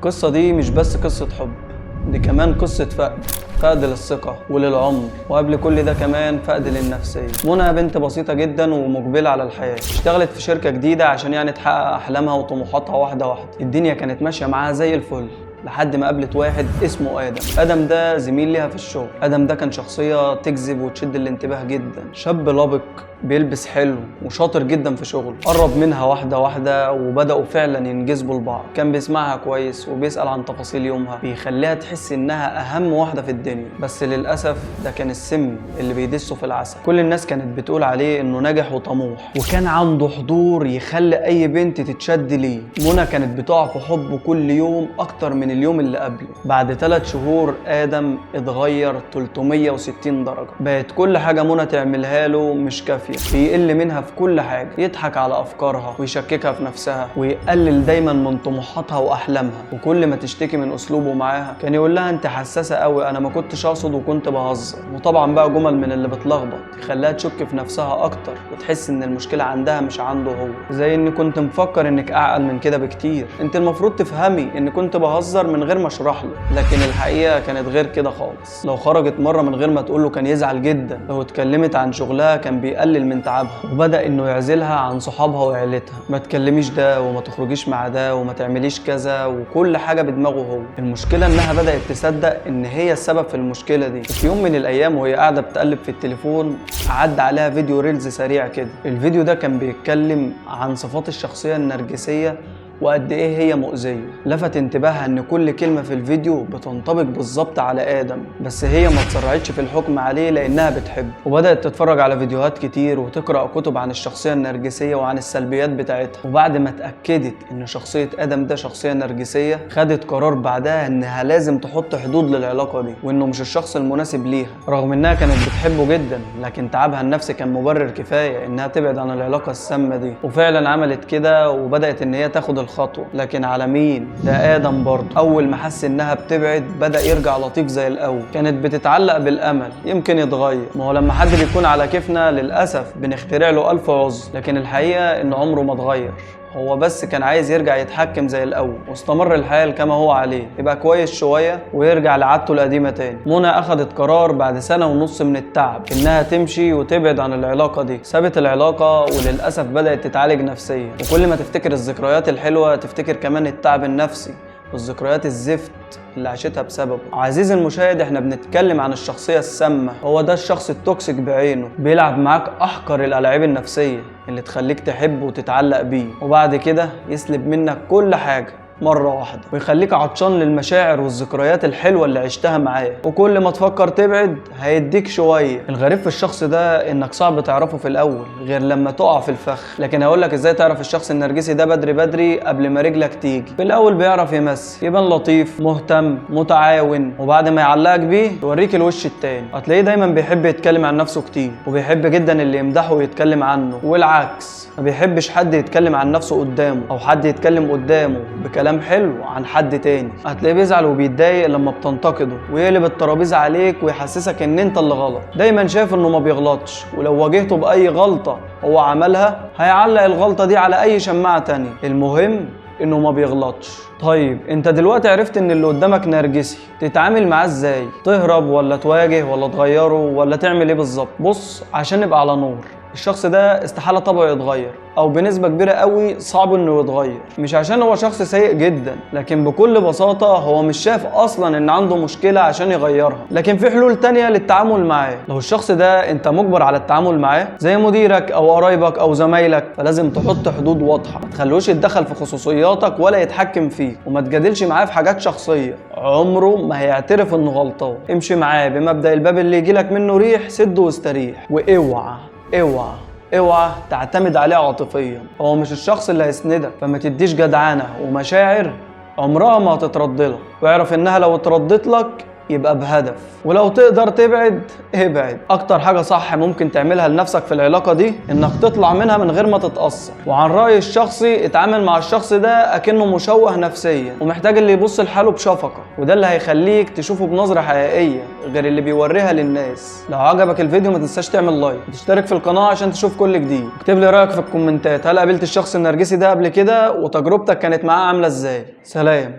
القصة دي مش بس قصة حب، دي كمان قصة فقد للثقة وللعمر، وقبل كل ده كمان فقد للنفسية. منى بنت بسيطة جدا ومقبلة على الحياة، اشتغلت في شركة جديدة عشان تحقق أحلامها وطموحاتها واحدة واحدة. الدنيا كانت ماشية معاها زي الفل لحد ما قابلت واحد اسمه آدم ده زميل ليها في الشغل. آدم ده كان شخصية تجذب وتشد الانتباه جدا، شاب لبق بيلبس حلو وشاطر جدا في شغله. قرب منها واحدة واحدة وبدأوا فعلا ينجذبوا لبعض. كان بيسمعها كويس وبيسأل عن تفاصيل يومها، بيخليها تحس انها اهم واحدة في الدنيا. بس للأسف ده كان السم اللي بيدسه في العسل. كل الناس كانت بتقول عليه انه ناجح وطموح، وكان عنده حضور يخلي اي بنت تتشد ليه. منى كانت بتقع في حبه كل يوم اكتر من اليوم اللي قبله. بعد 3 شهور آدم اتغير 360 درجة. بقت كل حاجة منى تعملها له مش كافية، بيقل منها في كل حاجة، يضحك على أفكارها ويشككها في نفسها، ويقلل دايما من طموحاتها وأحلامها. وكل ما تشتكي من أسلوبه معاها كان يقول لها أنت حساسة قوي، أنا ما كنتش أقصد وكنت بهزر. وطبعا بقى جمل من اللي بتلخبط يخليها تشك في نفسها أكتر وتحس إن المشكلة عندها مش عنده هو. زي إني كنت مفكر إنك أعقل من كده بكتير، أنت المفروض تفهمي إن كنت بهزر من غير ما أشرح له. لكن الحقيقة كانت غير كده خالص. لو خرجت مرة من غير ما تقول له كان يزعل جدا، لو اتكلمت عن شغلها كان بيقلل من تعبها، وبدأ انه يعزلها عن صحابها وعيلتها. ما تكلميش ده وما تخرجيش مع ده وما تعمليش كذا، وكل حاجة بدماغه هو. المشكلة انها بدأت تصدق ان هي السبب في المشكلة دي. في يوم من الايام وهي قاعدة بتقلب في التليفون عدى عليها فيديو ريلز سريع كده. الفيديو ده كان بيتكلم عن صفات الشخصية النرجسية وقد ايه هي مؤذيه. لفت انتباهها ان كل كلمه في الفيديو بتنطبق بالظبط على آدم، بس هي ما تسرعتش في الحكم عليه لانها بتحبه، وبدات تتفرج على فيديوهات كتير وتقرا كتب عن الشخصيه النرجسيه وعن السلبيات بتاعتها. وبعد ما اتاكدت ان شخصيه آدم ده شخصيه نرجسيه، خدت قرار بعدها انها لازم تحط حدود للعلاقه دي، وانه مش الشخص المناسب ليها. رغم انها كانت بتحبه جدا، لكن تعبها النفسي كان مبرر كفايه انها تبعد عن العلاقه السامه دي. وفعلا عملت كده وبدات ان هي تاخد الخطوة. لكن على مين؟ ده آدم برضه. أول ما حس إنها بتبعد بدأ يرجع لطيف زي الأول. كانت بتتعلق بالأمل يمكن يتغير. ما هو لما حد بيكون على كيفنا للأسف بنخترع له 1000 عذر، لكن الحقيقة إن عمره ما اتغير، هو بس كان عايز يرجع يتحكم زي الأول. واستمر الحال كما هو عليه، يبقى كويس شوية ويرجع لعادته القديمة تاني. منى أخدت قرار بعد 1.5 سنة من التعب إنها تمشي وتبعد عن العلاقة دي. سابت العلاقة وللأسف بدأت تتعالج نفسيا، وكل ما تفتكر الذكريات الحلوة تفتكر كمان التعب النفسي والذكريات الزفت اللي عاشتها بسببه. عزيزي المشاهد، احنا بنتكلم عن الشخصية السامة. هو ده الشخص التوكسيك بعينه، بيلعب معاك أحقر الألاعيب النفسية اللي تخليك تحبه وتتعلق بيه، وبعد كده يسلب منك كل حاجة مرة واحدة، ويخليك عطشان للمشاعر والذكريات الحلوة اللي عشتها معاه. وكل ما تفكر تبعد هيديك شوية. الغريب في الشخص ده انك صعب تعرفه في الاول غير لما تقع في الفخ. لكن هقولك ازاي تعرف الشخص النرجسي ده بدري قبل ما رجلك تيجي. في الاول بيعرف يمثل، يبان لطيف مهتم متعاون، وبعد ما يعلقك بيه يوريك الوش التاني. هتلاقيه دايما بيحب يتكلم عن نفسه كتير، وبيحب جدا اللي يمدحه ويتكلم عنه، والعكس ما بيحبش حد يتكلم عن نفسه قدامه او حد يتكلم قدامه بكلام حلو عن حد تاني. هتلاقيه بيزعل وبيتضايق لما بتنتقده، ويقلب الترابيزه عليك ويحسسك ان انت اللي غلط. دايما شايف انه ما بيغلطش، ولو واجهته باي غلطه هو عملها هيعلق الغلطه دي على اي شماعه تانية. المهم انه ما بيغلطش. طيب انت دلوقتي عرفت ان اللي قدامك نرجسي، تتعامل معاه ازاي؟ تهرب ولا تواجه ولا تغيره ولا تعمل ايه بالظبط؟ بص، عشان نبقى على نور، الشخص ده استحالة طبعه يتغير، او بنسبة كبيرة قوي صعب انه يتغير. مش عشان هو شخص سيء جدا، لكن بكل بساطة هو مش شايف اصلا ان عنده مشكلة عشان يغيرها. لكن في حلول تانية للتعامل معاه. لو الشخص ده انت مجبر على التعامل معاه زي مديرك او قرايبك او زمايلك، فلازم تحط حدود واضحة. ما تخلوش يتدخل في خصوصياتك ولا يتحكم فيك، وما تجادلش معاه في حاجات شخصية. عمره ما هيعترف انه غلطان. امشي معاه بمبدأ الباب اللي يجيلك منه ريح سده واستريح. اوعى تعتمد عليه عاطفيا. هو مش الشخص اللي هيسندك، فما تديش جدعانه ومشاعر عمرها ما هتتردلك، واعرف انها لو اتردت لك يبقى بهدف. ولو تقدر تبعد ابعد. اكتر حاجة صح ممكن تعملها لنفسك في العلاقة دي انك تطلع منها من غير ما تتأثر. وعن رأيي الشخصي اتعامل مع الشخص ده اكنه مشوه نفسيا ومحتاج اللي يبص لحاله بشفقة، وده اللي هيخليك تشوفه بنظرة حقيقية غير اللي بيوريها للناس. لو عجبك الفيديو ما تنساش تعمل لايك وتشترك في القناة عشان تشوف كل جديد. اكتب لي رأيك في الكومنتات، هل قابلت الشخص النرجسي ده قبل كده وتجربتك كانت معاه عاملة ازاي؟ سلام.